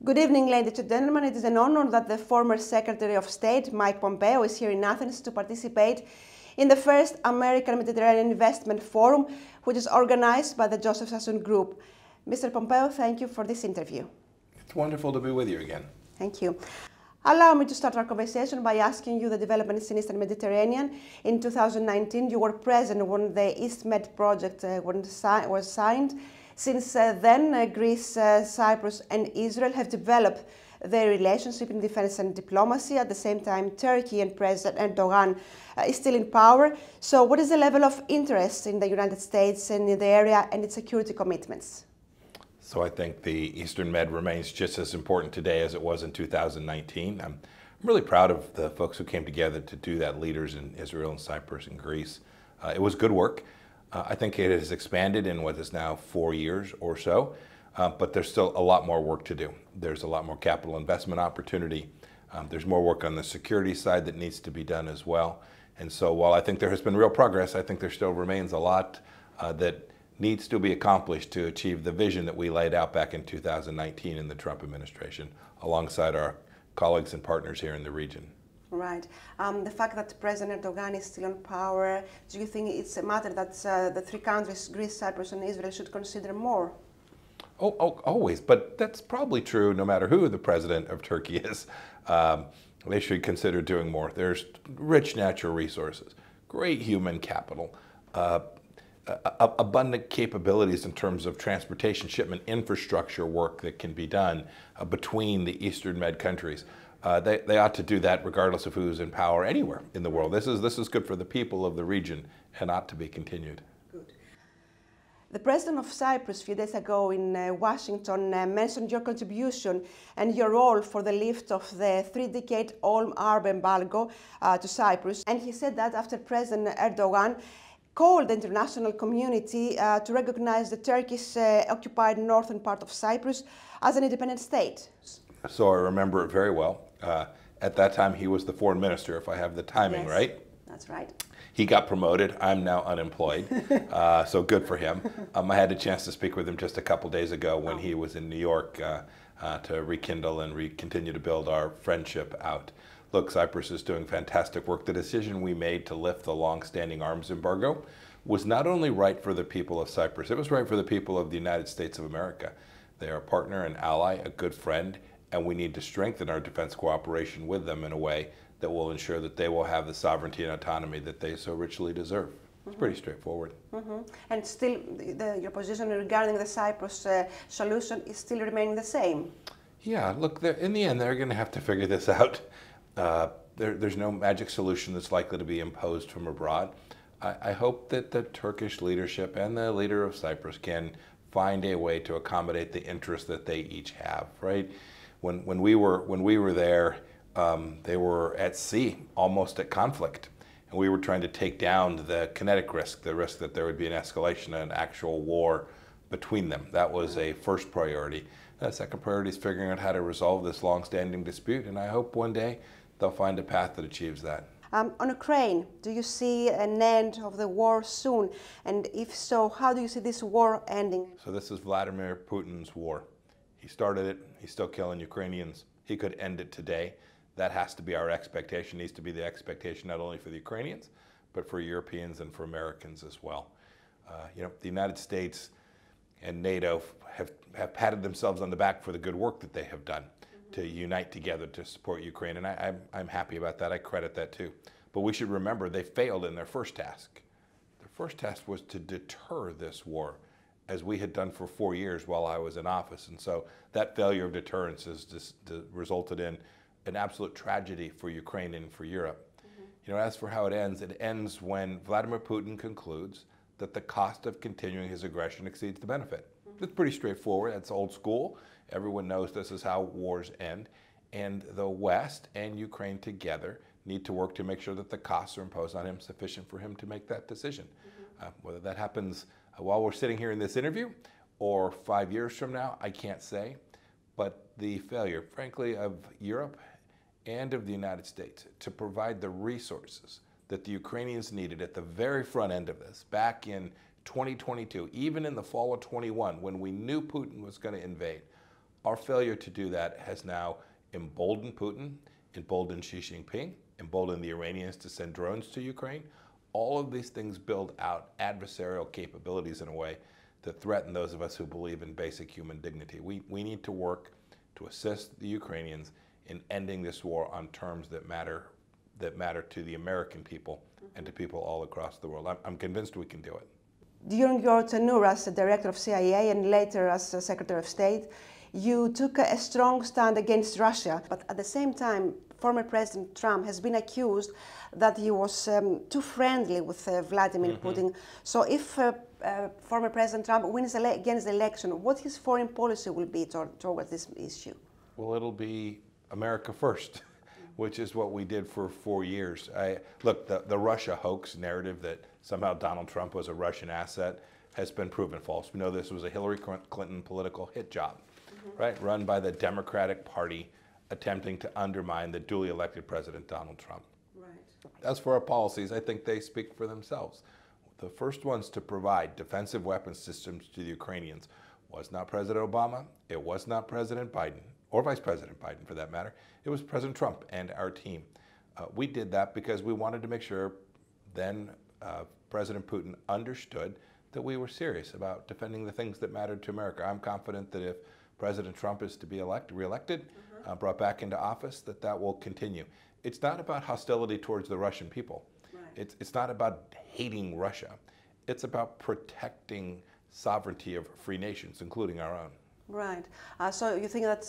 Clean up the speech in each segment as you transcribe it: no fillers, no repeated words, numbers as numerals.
Good evening, ladies and gentlemen. It is an honor that the former Secretary of State, Mάικ Πομπέο, is here in Athens to participate in the first American Mediterranean Investment Forum, which is organized by the Joseph Sasson Group. Mr. Pompeo, thank you for this interview. It's wonderful to be with you again. Thank you. Allow me to start our conversation by asking you the developments in Eastern Mediterranean. In 2019, you were present when the EastMed project was signed. Since then, Greece, Cyprus and Israel have developed their relationship in defense and diplomacy. At the same time, Turkey and President Erdogan is still in power. So what is the level of interest in the United States and in the area and its security commitments? So I think the Eastern Med remains just as important today as it was in 2019. I'm really proud of the folks who came together to do that, leaders in Israel and Cyprus and Greece. It was good work. I think it has expanded in what is now 4 years or so, but there's still a lot more work to do. There's a lot more capital investment opportunity. There's more work on the security side that needs to be done as well. And so while I think there has been real progress, I think there still remains a lot that needs to be accomplished to achieve the vision that we laid out back in 2019 in the Trump administration, alongside our colleagues and partners here in the region. Right. The fact that President Erdogan is still in power, do you think it's a matter that the three countries, Greece, Cyprus and Israel, should consider more? Oh, always, but that's probably true no matter who the president of Turkey is. They should consider doing more. There's rich natural resources, great human capital, abundant capabilities in terms of transportation, shipment, infrastructure work that can be done between the Eastern Med countries. They ought to do that regardless of who's in power anywhere in the world. This is good for the people of the region and ought to be continued. Good. The president of Cyprus a few days ago in Washington mentioned your contribution and your role for the lift of the 3-decade-old arms embargo to Cyprus. And he said that after President Erdogan called the international community to recognize the Turkish occupied northern part of Cyprus as an independent state. So I remember it very well. At that time, he was the foreign minister, if I have the timing right. That's right. He got promoted. I'm now unemployed, so good for him. I had a chance to speak with him just a couple days ago when he was in New York to rekindle and continue to build our friendship out. Look, Cyprus is doing fantastic work. The decision we made to lift the long-standing arms embargo was not only right for the people of Cyprus, it was right for the people of the United States of America. They are a partner and ally, a good friend, and we need to strengthen our defense cooperation with them in a way that will ensure that they will have the sovereignty and autonomy that they so richly deserve. It's pretty straightforward. And still, your position regarding the Cyprus solution is still remaining the same? Yeah, look, in the end, they're going to have to figure this out. There's no magic solution that's likely to be imposed from abroad. I hope that the Turkish leadership and the leader of Cyprus can find a way to accommodate the interests that they each have, right? When we were there, they were at sea, almost at conflict, and we were trying to take down the kinetic risk, the risk that there would be an escalation, an actual war between them. That was a first priority. The second priority is figuring out how to resolve this long-standing dispute, and I hope one day they'll find a path that achieves that. On Ukraine, do you see an end of the war soon? And if so, how do you see this war ending? So this is Vladimir Putin's war. He started it. He's still killing Ukrainians. He could end it today. That has to be our expectation. Needs to be the expectation not only for the Ukrainians, but for Europeans and for Americans as well. The United States and NATO have patted themselves on the back for the good work that they have done to unite together to support Ukraine, and I'm happy about that. I credit that too. But we should remember they failed in their first task. Their first task was to deter this war, as we had done for 4 years while I was in office. And so that failure of deterrence has just resulted in an absolute tragedy for Ukraine and for Europe. As for how it ends when Vladimir Putin concludes that the cost of continuing his aggression exceeds the benefit. It's pretty straightforward. That's old school. Everyone knows this is how wars end. And the West and Ukraine together need to work to make sure that the costs are imposed on him sufficient for him to make that decision. Whether that happens while we're sitting here in this interview or 5 years from now, I can't say. But the failure, frankly, of Europe and of the United States to provide the resources that the Ukrainians needed at the very front end of this, back in 2022, even in the fall of 21, when we knew Putin was going to invade, Our failure to do that has now emboldened Putin, emboldened Xi Jinping, emboldened the Iranians to send drones to Ukraine. All of these things build out adversarial capabilities in a way that threaten those of us who believe in basic human dignity. We need to work to assist the Ukrainians in ending this war on terms that matter to the American people and to people all across the world. I'm convinced we can do it. During your tenure as a director of CIA and later as a Secretary of State, you took a strong stand against Russia, but at the same time, former President Trump has been accused that he was too friendly with Vladimir Putin. So if former President Trump wins against the election, what his foreign policy will be towards this issue? Well, it'll be America first, which is what we did for 4 years. Look, the Russia hoax narrative that somehow Donald Trump was a Russian asset has been proven false. We know this was a Hillary Clinton political hit job, right? Run by the Democratic Party attempting to undermine the duly elected President Donald Trump. Right. As for our policies, I think they speak for themselves. The first ones to provide defensive weapons systems to the Ukrainians was not President Obama, it was not President Biden, or Vice President Biden for that matter. It was President Trump and our team. We did that because we wanted to make sure then President Putin understood that we were serious about defending the things that mattered to America. I'm confident that if President Trump is to be reelected, brought back into office, that will continue. It's not about hostility towards the Russian people. Right. It's not about hating Russia. It's about protecting sovereignty of free nations, including our own. Right. So you think that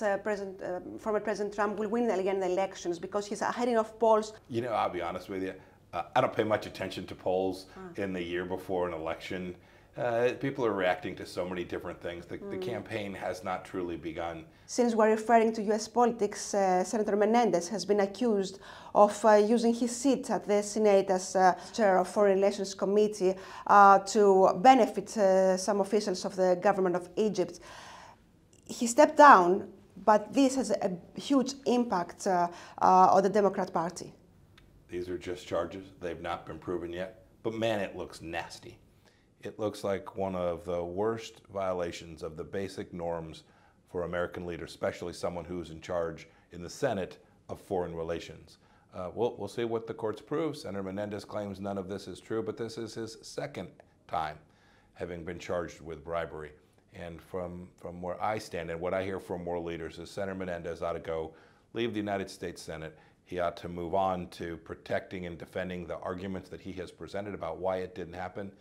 former President Trump will win again the elections because he's ahead of polls? You know, I'll be honest with you. I don't pay much attention to polls in the year before an election. People are reacting to so many different things. The campaign has not truly begun. Since we're referring to U.S. politics, Senator Mενέντεζ has been accused of using his seat at the Senate as chair of Foreign Relations Committee to benefit some officials of the government of Egypt. He stepped down, but this has a huge impact on the Democrat Party. These are just charges. They've not been proven yet. But man, it looks nasty. It looks like one of the worst violations of the basic norms for American leaders, especially someone who's in charge in the Senate of foreign relations. We'll see what the courts prove. Senator Mενέντεζ claims none of this is true, but this is his second time having been charged with bribery. And from where I stand and what I hear from world leaders is Senator Mενέντεζ ought to go leave the United States Senate. He ought to move on to protecting and defending the arguments that he has presented about why it didn't happen,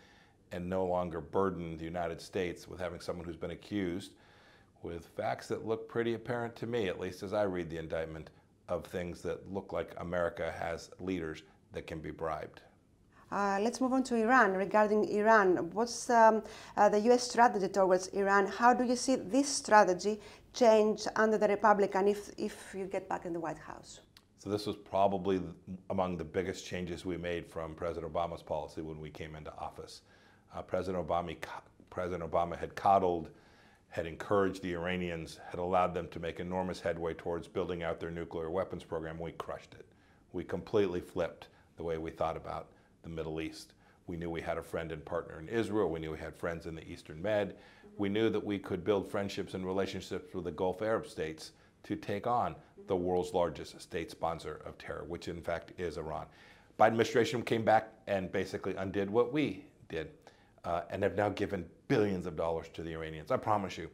and no longer burden the United States with having someone who's been accused with facts that look pretty apparent to me, at least as I read the indictment, of things that look like America has leaders that can be bribed. Let's move on to Iran. Regarding Iran, what's the U.S. strategy towards Iran? How do you see this strategy change under the Republican if you get back in the White House? So this was probably among the biggest changes we made from President Obama's policy when we came into office. President Obama had coddled, had encouraged the Iranians, had allowed them to make enormous headway towards building out their nuclear weapons program. We crushed it. We completely flipped the way we thought about the Middle East. We knew we had a friend and partner in Israel. We knew we had friends in the Eastern Med. We knew that we could build friendships and relationships with the Gulf Arab states to take on the world's largest state sponsor of terror, which in fact is Iran. Biden administration came back and basically undid what we did and have now given billions of dollars to the Iranians. I promise you,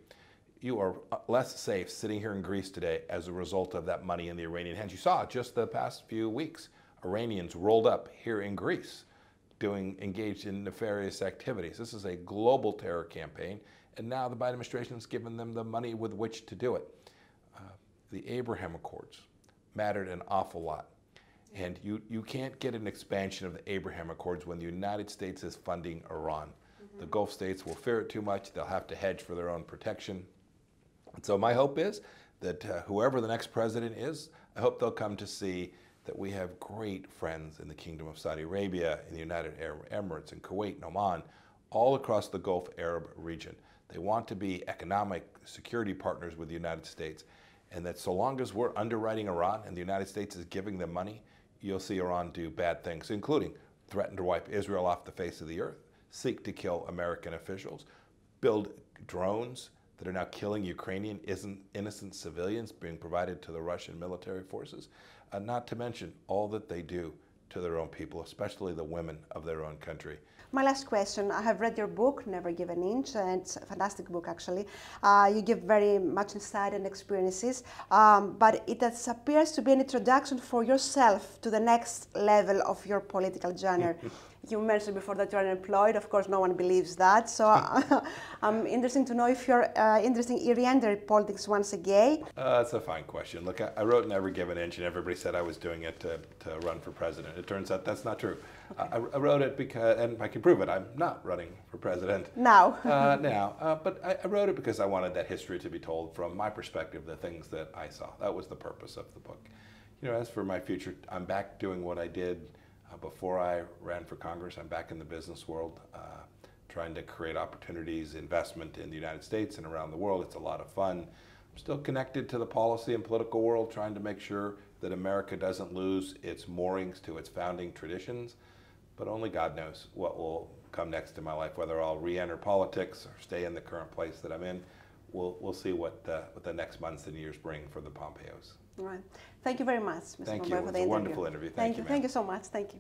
you are less safe sitting here in Greece today as a result of that money in the Iranian hands. You saw just the past few weeks, Iranians rolled up here in Greece engaged in nefarious activities. This is a global terror campaign, and now the Biden administration has given them the money with which to do it. The Abraham Accords mattered an awful lot. And you can't get an expansion of the Abraham Accords when the United States is funding Iran. The Gulf states will fear it too much. They'll have to hedge for their own protection. And so my hope is that whoever the next president is, I hope they'll come to see that we have great friends in the Kingdom of Saudi Arabia, in the United Arab Emirates, in Kuwait and Oman, all across the Gulf Arab region. They want to be economic security partners with the United States. And that so long as we're underwriting Iran and the United States is giving them money, you'll see Iran do bad things, including threaten to wipe Israel off the face of the earth, seek to kill American officials, build drones that are now killing Ukrainian innocent civilians being provided to the Russian military forces, not to mention all that they do to their own people, especially the women of their own country. My last question, I have read your book, Never Give an Inch, and it's a fantastic book actually. You give very much insight and experiences, but it appears to be an introduction for yourself to the next level of your political journey. You mentioned before that you're unemployed. Of course, no one believes that. So I'm interested to know if you're interested in re-entering politics once again. That's a fine question. Look, I wrote Never Give an Inch, and everybody said I was doing it to run for president. It turns out that's not true. Okay. I wrote it because, and I can prove it, I'm not running for president. Now. But I wrote it because I wanted that history to be told from my perspective, the things that I saw. That was the purpose of the book. You know, as for my future, I'm back doing what I did before I ran for Congress. I'm back in the business world, trying to create opportunities, investment in the United States and around the world. It's a lot of fun. I'm still connected to the policy and political world, trying to make sure that America doesn't lose its moorings to its founding traditions. But only God knows what will come next in my life, whether I'll re-enter politics or stay in the current place that I'm in. We'll see what the next months and years bring for the Pompeos. All right. Thank you very much, Mr. Thank Pombeo, you. for It the was a interview. wonderful interview. Thank you. Thank you so much. Thank you.